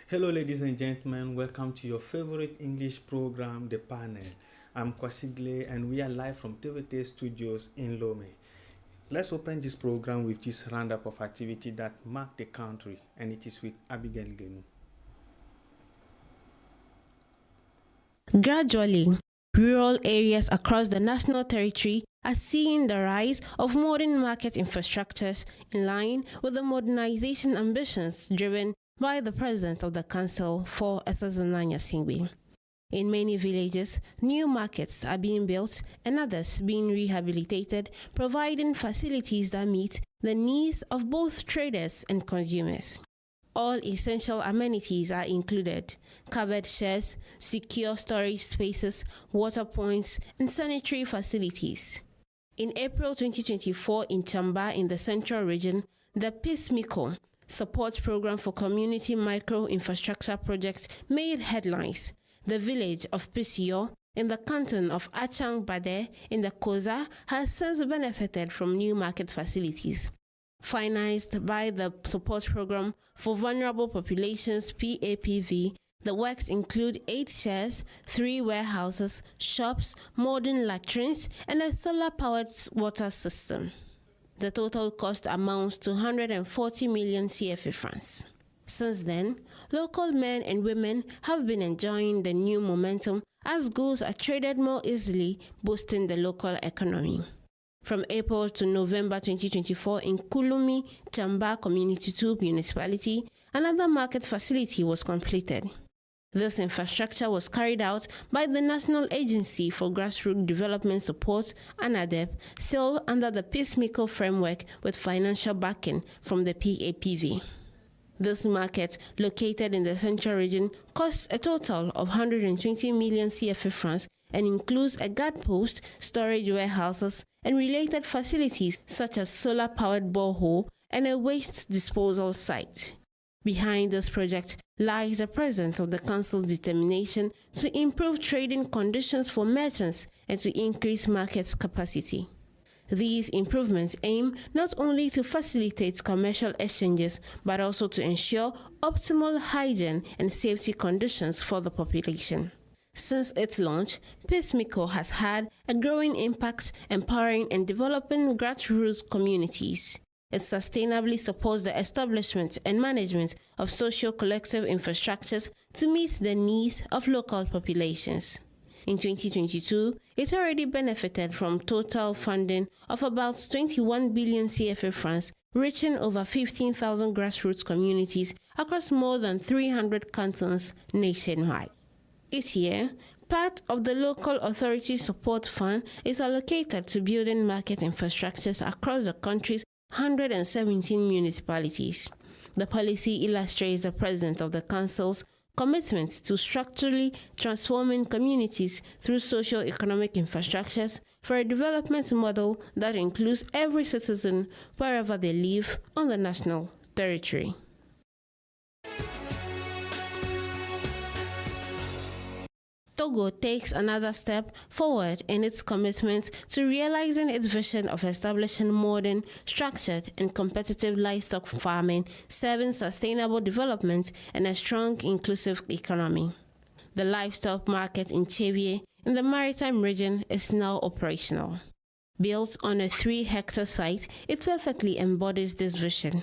Hello, ladies and gentlemen. Welcome to your favorite English program, The Panel. I'm Kwasigle, and we are live from TVT studios in Lome. Let's open this program with this roundup of activity that mark the country, and it is with Abigail Genu. Gradually, rural areas across the national territory are seeing the rise of modern market infrastructures in line with the modernization ambitions driven by the President of the Council for Esazonanya Singbe. In many villages, new markets are being built and others being rehabilitated, providing facilities that meet the needs of both traders and consumers. All essential amenities are included: covered sheds, secure storage spaces, water points, and sanitary facilities. In April 2024 in Chamba in the Central Region, the PISMICO Support Program for Community Micro-Infrastructure Projects made headlines. The village of Pisio in the canton of Achang Bade in the Koza has since benefited from new market facilities. Financed by the Support Program for Vulnerable Populations PAPV, the works include 8 sheds, 3 warehouses, shops, modern latrines, and a solar-powered water system. The total cost amounts to 140 million CFA francs. Since then, local men and women have been enjoying the new momentum as goods are traded more easily, boosting the local economy. From April to November 2024 in Kulumi, Chamba Community 2 municipality, another market facility was completed. This infrastructure was carried out by the National Agency for Grassroots Development Support, ANADEP, still under the PISMICO framework with financial backing from the PAPV. This market, located in the Central Region, costs a total of 120 million CFA francs and includes a guard post, storage warehouses, and related facilities such as solar-powered borehole and a waste disposal site. Behind this project lies the President of the Council's determination to improve trading conditions for merchants and to increase market capacity. These improvements aim not only to facilitate commercial exchanges, but also to ensure optimal hygiene and safety conditions for the population. Since its launch, PISMICO has had a growing impact empowering and developing grassroots communities. It sustainably supports the establishment and management of socio-collective infrastructures to meet the needs of local populations. In 2022, it already benefited from total funding of about 21 billion CFA francs, reaching over 15,000 grassroots communities across more than 300 cantons nationwide. Each year, part of the local authority support fund is allocated to building market infrastructures across the country's 117 municipalities. The policy illustrates the President of the Council's commitment to structurally transforming communities through socio-economic infrastructures for a development model that includes every citizen wherever they live on the national territory. Togo takes another step forward in its commitment to realizing its vision of establishing modern, structured, and competitive livestock farming, serving sustainable development and a strong, inclusive economy. The livestock market in Chevier, in the maritime region, is now operational. Built on a 3-hectare site, it perfectly embodies this vision.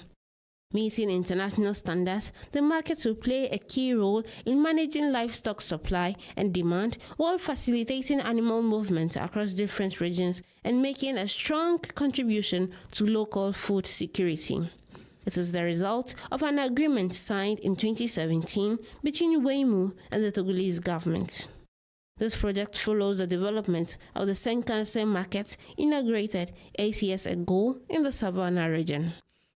Meeting international standards, the market will play a key role in managing livestock supply and demand while facilitating animal movement across different regions and making a strong contribution to local food security. It is the result of an agreement signed in 2017 between WEMU and the Togolaise government. This project follows the development of the Senkanse market inaugurated 8 years ago in the Savannah region.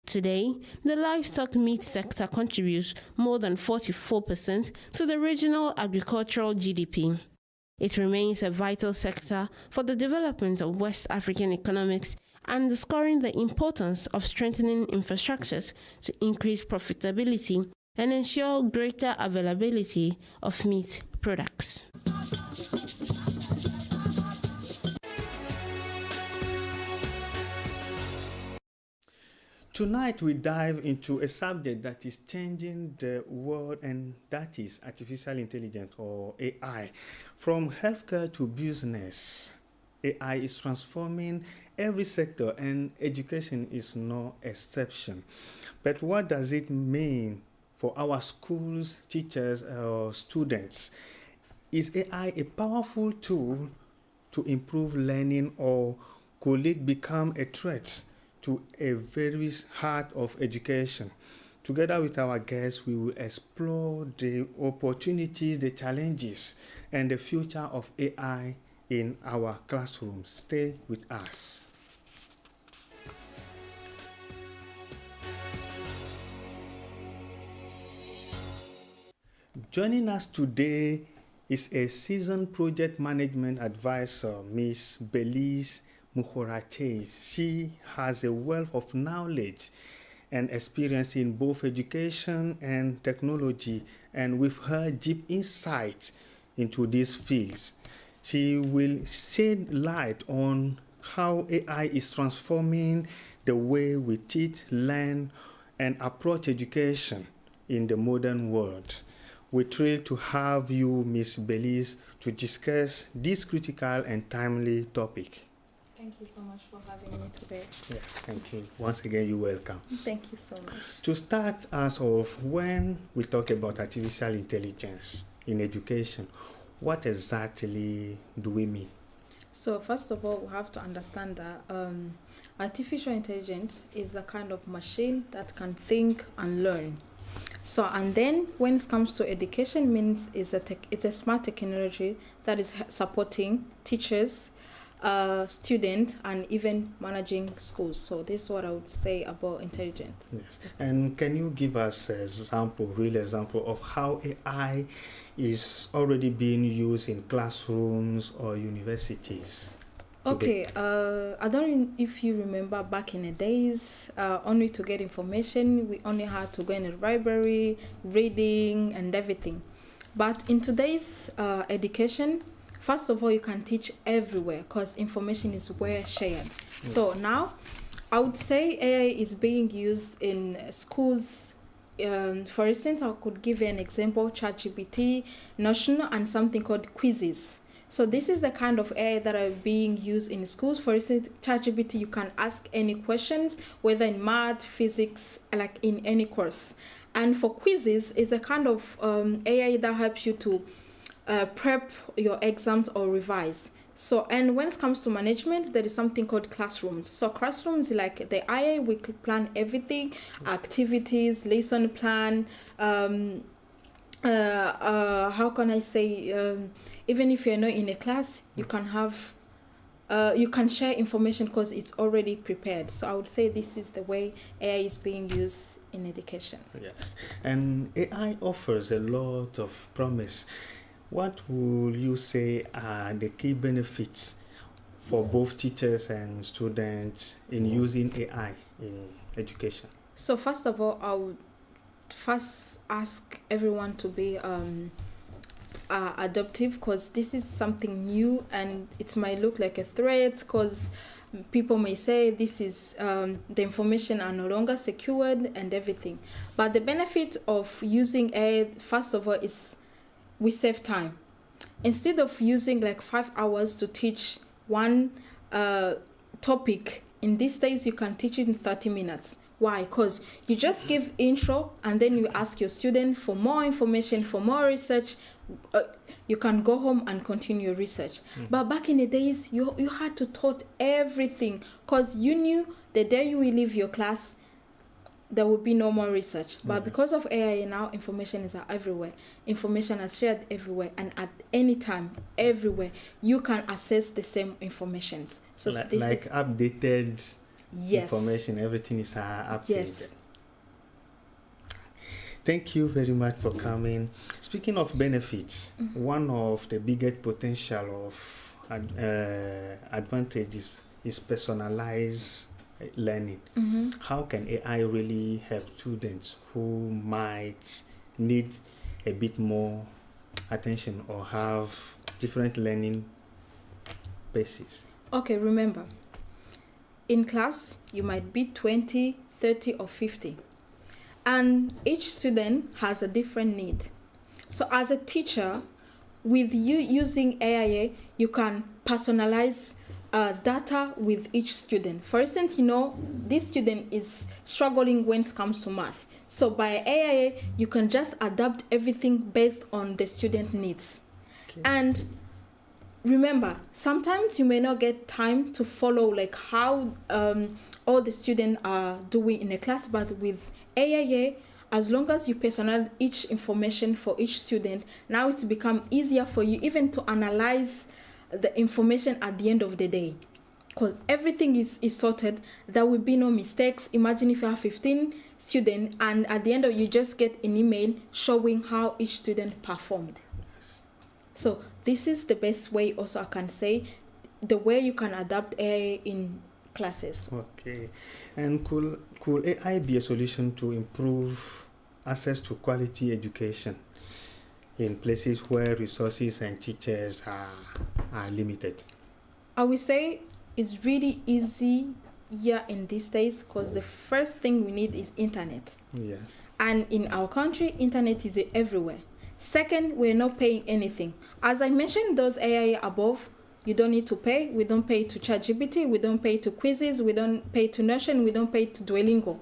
Today, the livestock meat sector contributes more than 44% to the regional agricultural GDP. It remains a vital sector for the development of West African economics, underscoring the importance of strengthening infrastructures to increase profitability and ensure greater availability of meat products. Tonight we dive into a subject that is changing the world, and that is artificial intelligence, or AI. From healthcare to business, AI is transforming every sector, and education is no exception. But what does it mean for our schools, teachers, or students? Is AI a powerful tool to improve learning, or could it become a threat to a very heart of education? Together with our guests, we will explore the opportunities, the challenges, and the future of AI in our classrooms. Stay with us. Joining us today is a seasoned project management advisor, Ms. Belize Muhorache. She has a wealth of knowledge and experience in both education and technology, and with her deep insight into these fields, she will shed light on how AI is transforming the way we teach, learn, and approach education in the modern world. We're thrilled to have you, Ms. Belize, to discuss this critical and timely topic. Thank you so much for having me today. Yes, thank you. Once again, you're welcome. Thank you so much. To start us off, when we talk about artificial intelligence in education, what exactly do we mean? So first of all, we have to understand that artificial intelligence is a kind of machine that can think and learn. So, and then when it comes to education, means it's a smart technology that is supporting teachers, students, and even managing schools. So this is what I would say about intelligence. Yes. And can you give us an example, real example of how AI is already being used in classrooms or universities? Okay, I don't know if you remember back in the days, only to get information, we only had to go in the library, reading and everything. But in today's education, first of all, you can teach everywhere because information is well shared. So now, I would say AI is being used in schools. For instance, I could give you an example, ChatGPT, Notion, and something called quizzes. So this is the kind of AI that are being used in schools. For instance, ChatGPT, you can ask any questions, whether in math, physics, like in any course. And for quizzes, is a kind of AI that helps you to prep your exams or revise. So, and when it comes to management, there is something called classrooms. So classrooms, like the IA, we could plan everything, activities, lesson plan, how can I say, even if you're not in a class, you can have, you can share information because it's already prepared. So I would say this is the way AI is being used in education. Yes, and AI offers a lot of promise. What will you say are the key benefits for both teachers and students in using AI in education? So first of all, I would first ask everyone to be adaptive, because this is something new and it might look like a threat, because people may say this is the information are no longer secured and everything. But the benefit of using AI, first of all, is we save time. Instead of using like 5 hours to teach one topic, in these days you can teach it in 30 minutes. Why? Because you just give intro and then you ask your student for more information, for more research. You can go home and continue your research. But back in the days, you had to taught everything, because you knew the day you will leave your class, there will be no more research. But because of AI now, information is everywhere. Information is shared everywhere, and at any time, everywhere, you can access the same information. So like this is updated yes. information, everything is updated. Yes. Thank you very much for coming. Speaking of benefits, one of the biggest potential of advantages is personalized learning. How can AI really help students who might need a bit more attention or have different learning paces? Okay, remember, in class, you might be 20, 30, or 50. And each student has a different need. So as a teacher, with you using AIA, you can personalize data with each student. For instance, this student is struggling when it comes to math. So by AIA, you can just adapt everything based on the student needs. Okay. And remember, sometimes you may not get time to follow like how all the students are doing in a class, but with AIA, as long as you personalize each information for each student, now it's become easier for you even to analyze the information at the end of the day, because everything is sorted. There will be no mistakes. Imagine if you have 15 students and at the end of you just get an email showing how each student performed. Yes. So this is the best way also I can say, the way you can adapt AI in classes. Okay. And could AI be a solution to improve access to quality education in places where resources and teachers are limited? I would say it's really easy here in these days, because the first thing we need is internet. Yes. And in our country, internet is everywhere. Second, we're not paying anything. As I mentioned, those AI above, you don't need to pay. We don't pay to ChatGPT. We don't pay to quizzes. We don't pay to Notion. We don't pay to Duolingo.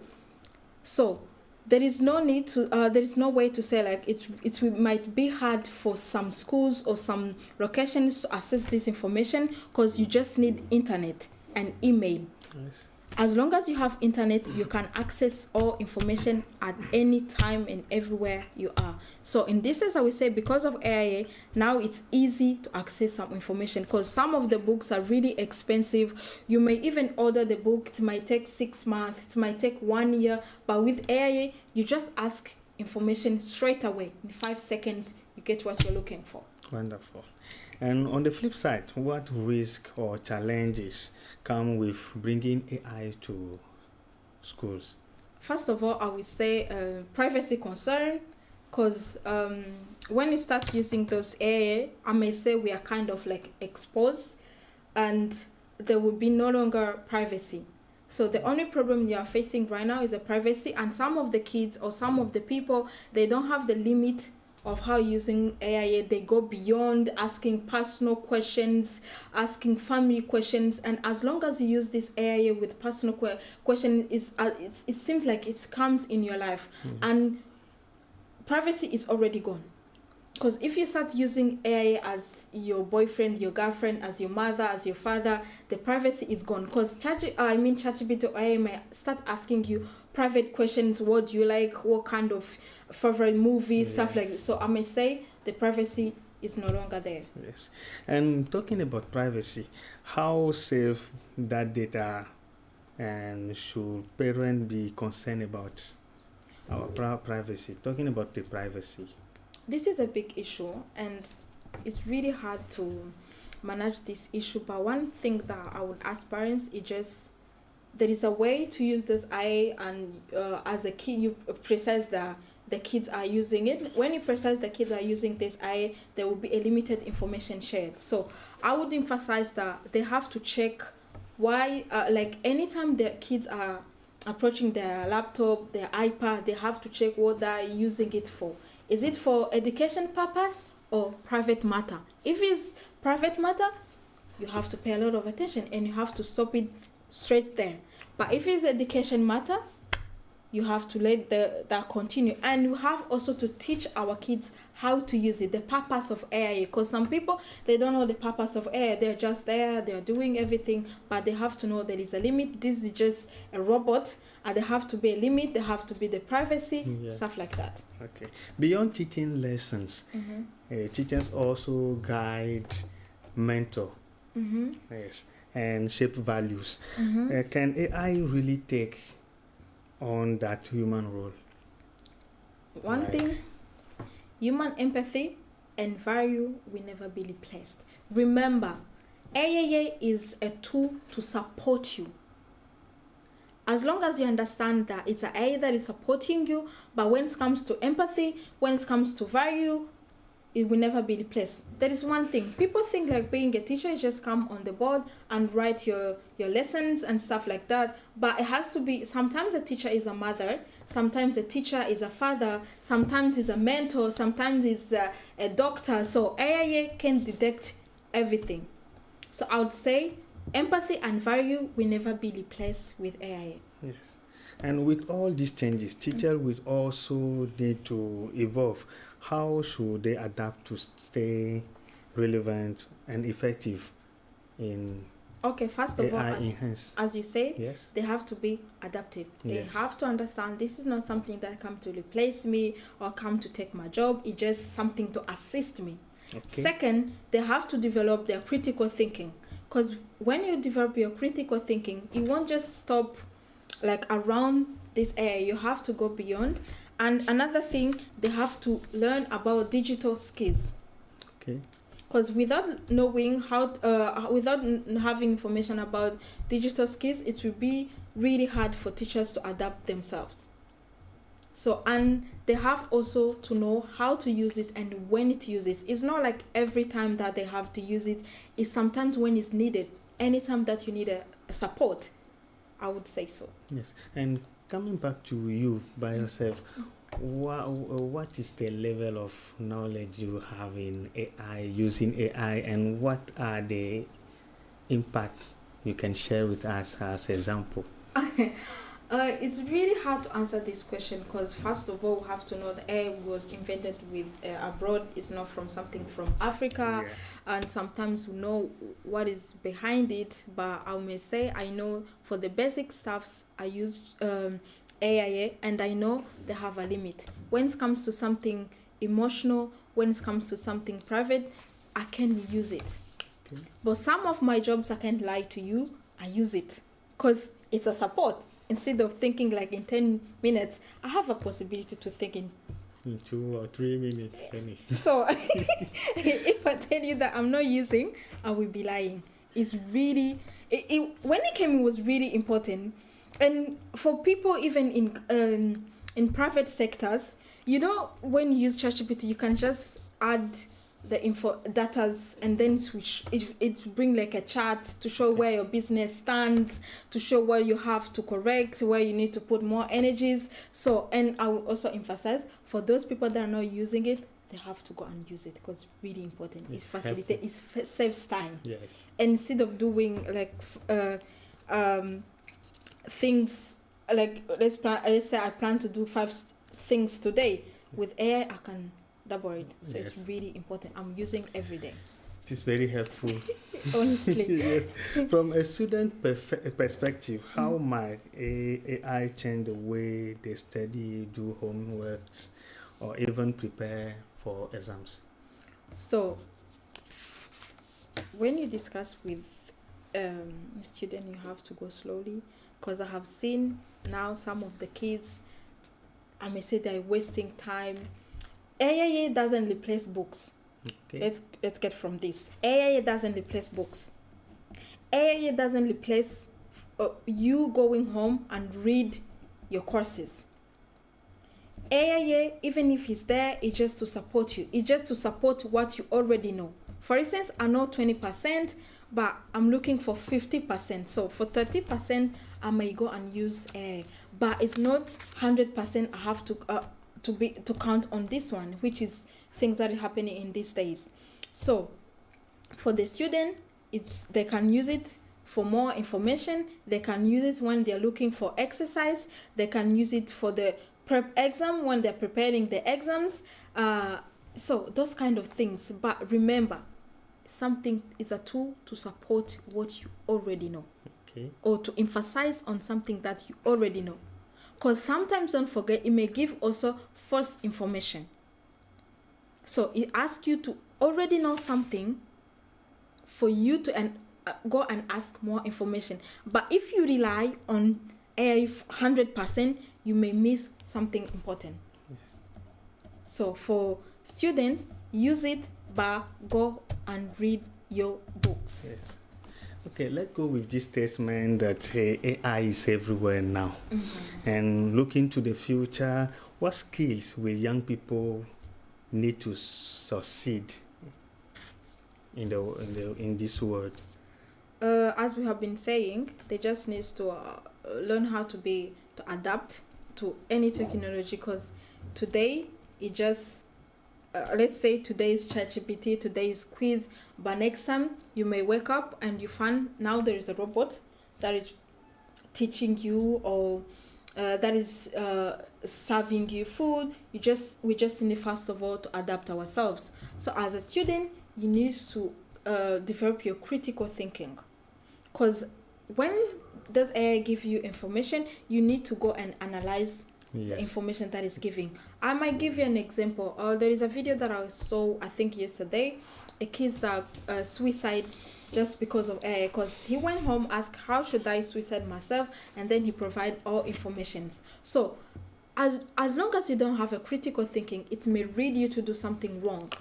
So there is no need to. There is no way to say like it might be hard for some schools or some locations to access this information, because you just need internet and email. Yes. As long as you have internet, you can access all information at any time and everywhere you are. So in this sense, I would say because of AIA, now it's easy to access some information, because some of the books are really expensive. You may even order the book. It might take 6 months. It might take 1 year. But with AIA, you just ask information straight away. In 5 seconds, you get what you're looking for. Wonderful. And on the flip side, what risk or challenges come with bringing AI to schools? First of all, I would say privacy concern, because when you start using those AI, I may say we are kind of like exposed, and there will be no longer privacy. So the only problem you are facing right now is a privacy, and some of the kids or some of the people, they don't have the limit of how using AI. They go beyond asking personal questions, asking family questions, and as long as you use this AI with personal question, it seems like it comes in your life, and privacy is already gone. Because if you start using AI as your boyfriend, your girlfriend, as your mother, as your father, the privacy is gone. Because ChatGPT or AI might start asking you private questions. What do you like? What kind of favorite movies? Yes. Stuff like that. So I may say the privacy is no longer there. Yes. And talking about privacy, how safe that data, and should parents be concerned about our privacy? Talking about the privacy. This is a big issue, and it's really hard to manage this issue. But one thing that I would ask parents is just, there is a way to use this AI, and as a kid, you precise the kids are using it. When you precise the kids are using this AI, there will be a limited information shared. So I would emphasize that they have to check why, like anytime the kids are approaching their laptop, their iPad, they have to check what they're using it for. Is it for education purpose or private matter? If it's private matter, you have to pay a lot of attention and you have to stop it straight there. But if it's education matter, you have to let that continue. And you have also to teach our kids how to use it, the purpose of AI. Because some people, they don't know the purpose of AI. They're just there, they're doing everything, but they have to know there is a limit. This is just a robot, and there have to be a limit, there have to be the privacy, stuff like that. Okay. Beyond teaching lessons, teachers also guide, mentor, yes, and shape values. Can AI really take on that human role? One thing, human empathy and value will never be replaced. Remember, AI is a tool to support you. As long as you understand that it's an AI that is supporting you, but when it comes to empathy, when it comes to value, it will never be replaced. That is one thing. People think like being a teacher, you just come on the board and write your lessons and stuff like that. But it has to be, sometimes a teacher is a mother, sometimes a teacher is a father, sometimes is a mentor, sometimes is a doctor. So AIA can detect everything. So I would say empathy and value will never be replaced with AIA. Yes. And with all these changes, teachers will also need to evolve. How should they adapt to stay relevant and effective in Okay, first of AI all, as you say, yes, they have to be adaptive. They yes, have to understand this is not something that come to replace me or come to take my job. It's just something to assist me. okay, Second, they have to develop their critical thinking. Because when you develop your critical thinking, it won't just stop like around this area. You have to go beyond. And another thing, they have to learn about digital skills. okay, Because without knowing how, having information about digital skills, it will be really hard for teachers to adapt themselves. So, and they have also to know how to use it and when to use it. It's not like every time that they have to use it. It's sometimes when it's needed. Anytime that you need a support, I would say so. yes. And coming back to you by yourself, what is the level of knowledge you have in AI, using AI, and what are the impacts you can share with us as example? It's really hard to answer this question because first of all, we have to know that AI was invented with abroad. It's not from something from Africa, Yes. and sometimes we know what is behind it. But I may say I know for the basic stuffs I use AIA, and I know they have a limit. When it comes to something emotional, when it comes to something private, I can use it. Okay. But some of my jobs, I can't lie to you, I use it because it's a support. Instead of thinking like in 10 minutes, I have a possibility to think in 2 or 3 minutes finish. So if I tell you that I'm not using, I will be lying. It's really, when it came, it was really important. And for people even in private sectors, you know, when you use ChatGPT, you can just add the info datas and then switch it bring like a chart to show where your business stands, to show where you have to correct, where you need to put more energies. So, and I will also emphasize for those people that are not using it, they have to go and use it because it's really important. It facilitates, it saves time. Yes. And instead of doing like things like let's say I plan to do 5 things today, with AI I can double it. So Yes. it's really important. I'm using every day. It is very helpful. Honestly. Yes. From a student perspective, how might AI change the way they study, do homeworks, or even prepare for exams? So when you discuss with a student, you have to go slowly, because I have seen now some of the kids, I may say they're wasting time. AIA doesn't replace books. Okay. Let's get from this. AIA doesn't replace books. AIA doesn't replace you going home and read your courses. AIA, even if it's there, it's just to support you. It's just to support what you already know. For instance, I know 20%, but I'm looking for 50%. So for 30%, I may go and use AIA. But it's not 100%. I have to count on this one, which is things that are happening in these days. So for the student, they can use it for more information. They can use it when they're looking for exercise. They can use it for the prep exam when they're preparing the exams. So those kind of things. But remember, something is a tool to support what you already know. Okay. Or to emphasize on something that you already know. Because sometimes, don't forget, it may give also false information. So it asks you to already know something for you to go and ask more information. But if you rely on AI 100%, you may miss something important. Yes. So for students, use it, but go and read your books. Yes. Okay, let's go with this statement that AI is everywhere now. Mm-hmm. And looking to the future, what skills will young people need to succeed in this world? As we have been saying, they just need to learn how to adapt to any technology, because today it just let's say today's ChatGPT, today's quiz, but next time you may wake up and you find now there is a robot that is teaching you, or that is serving you food. We just need first of all to adapt ourselves. So as a student, you need to develop your critical thinking, because when does AI give you information, you need to go and analyze the information that is giving. I might give you an example. There is a video that I saw, I think yesterday, a kid that suicide just because of AI, because he went home, asked, how should I suicide myself? And then he provide all informations. So as long as you don't have a critical thinking, it may lead you to do something wrong.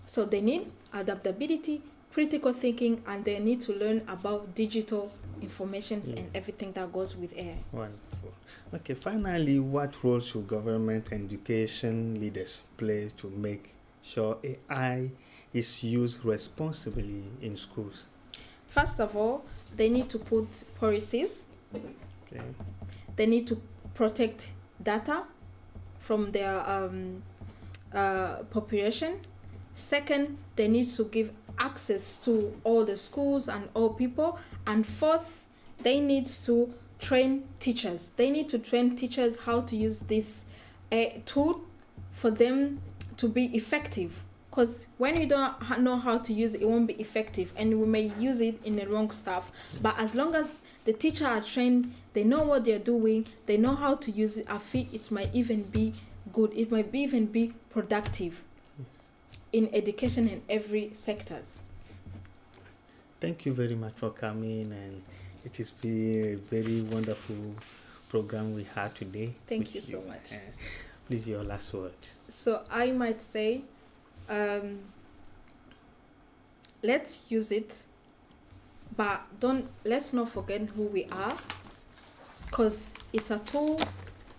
So they need adaptability, critical thinking, and they need to learn about digital information and everything that goes with AI. Wonderful. Okay, finally, what role should government and education leaders play to make sure AI is used responsibly in schools? First of all, they need to put policies. Okay. They need to protect data from their population. Second, they need to give access to all the schools and all people. And fourth, they need to train teachers. They need to train teachers how to use this tool for them to be effective. Because when you don't know how to use it, it won't be effective, and we may use it in the wrong stuff. But as long as the teacher are trained, they know what they're doing, they know how to use it, I feel it might even be good. It might even be productive in education in every sectors. Thank you very much for coming, and it is a very wonderful program we had today. Thank you so much. Please, your last word. So I might say, let's use it, but let's not forget who we are, because it's a tool.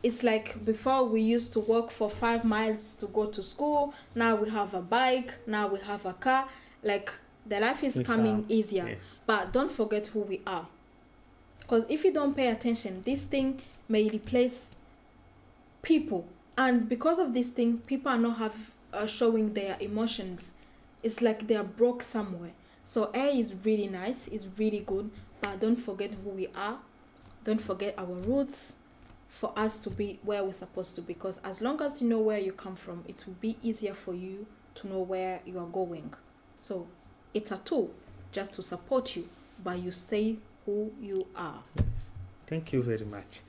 It's like before we used to walk for 5 miles to go to school. Now we have a bike. Now we have a car. Like the life is coming easier. Yes. But don't forget who we are. Because if you don't pay attention, this thing may replace people. And because of this thing, people are not showing their emotions. It's like they are broke somewhere. So AI is really nice. It's really good. But don't forget who we are. Don't forget our roots, for us to be where we're supposed to be. Because as long as you know where you come from, it will be easier for you to know where you are going. So it's a tool just to support you, but you stay who you are. Yes. Thank you very much.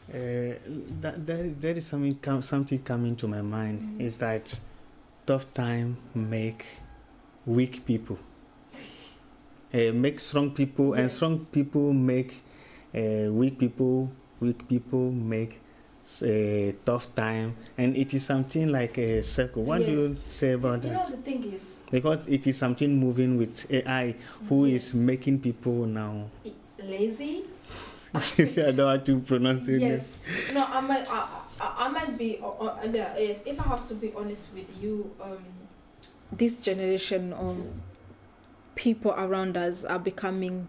There is something coming to my mind. Is that tough time make weak people, make strong people, and strong people make weak people. Weak people make a tough time, and it is something like a circle. What do you say about that? You know, the thing is, because it is something moving with AI, who is making people now lazy. I don't want to pronounce it. Yes. No, I might be. Yes, if I have to be honest with you, this generation of people around us are becoming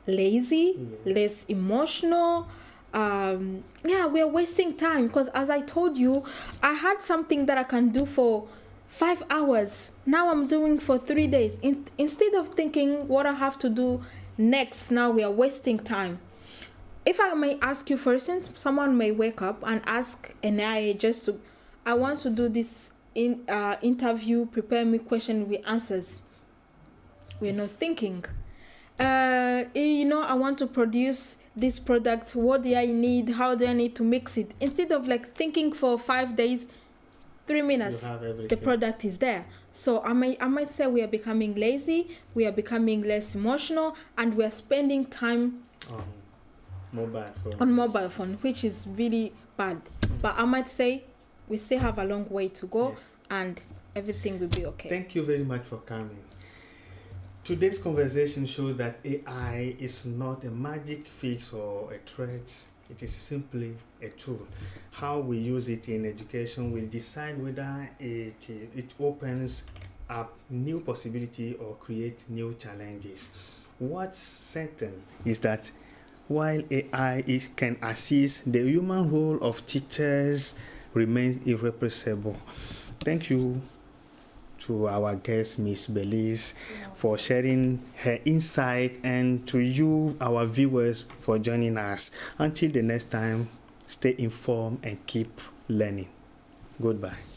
lazy, less emotional. We are wasting time, because as I told you, I had something that I can do for 5 hours. Now I'm doing for 3 days. Instead of thinking what I have to do next, now we are wasting time. If I may ask you, for instance, someone may wake up and ask an AI I want to do this interview, prepare me question with answers. We're not thinking. I want to produce this product. What do I need? How do I need to mix it? Instead of like thinking for 5 days, 3 minutes, the product is there. So I might say we are becoming lazy. We are becoming less emotional, and we are spending time on mobile phone, which is really bad. But I might say we still have a long way to go, and everything will be okay. Thank you very much for coming. Today's conversation shows that AI is not a magic fix or a threat. It is simply a tool. How we use it in education will decide whether it opens up new possibility or create new challenges. What's certain is that while AI can assist, the human role of teachers remains irreplaceable. Thank you to our guest, Miss Belize, for sharing her insight, and to you, our viewers, for joining us. Until the next time, stay informed and keep learning. Goodbye.